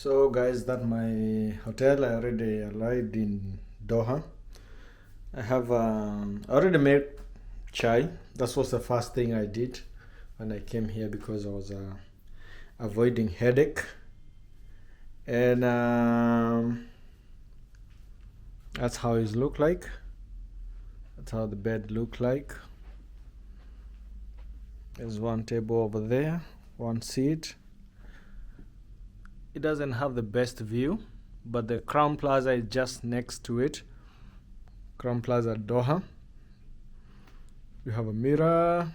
So guys, that my hotel. I already arrived in Doha. I have already made chai. That was the first thing I did when I came here because I was avoiding headache. And that's how it look like. That's how the bed look like. There's one table over there, one seat. It doesn't have the best view, but the Crown Plaza is just next to it. Crown Plaza Doha. You have a mirror,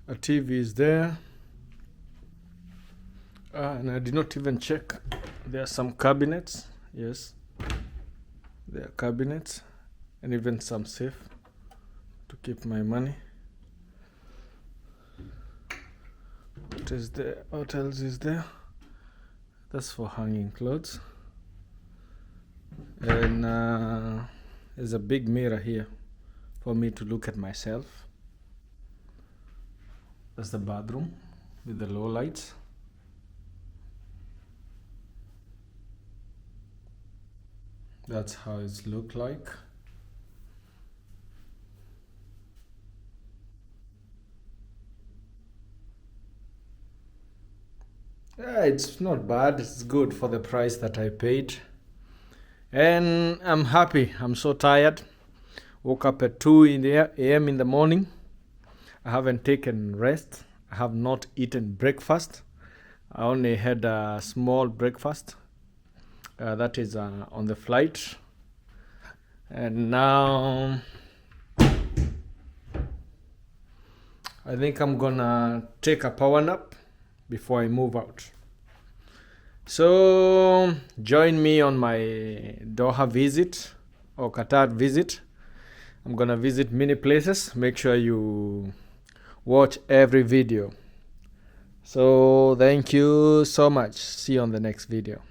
a TV is there, and I did not even check. There are some cabinets. Yes, there are cabinets, and even some safe to keep my money. What is there? What else is there? That's for hanging clothes. And there's a big mirror here for me to look at myself. That's the bathroom with the low lights. That's how it's look like. Yeah, it's not bad. It's good for the price that I paid. And I'm happy. I'm so tired. Woke up at 2 in the a.m. in the morning. I haven't taken rest. I have not eaten breakfast. I only had a small breakfast. That is on the flight. And now I think I'm gonna take a power nap before I move out. So join me on my Doha visit or Qatar visit. I'm gonna visit many places. Make sure you watch every video. So thank you so much. See you on the next video.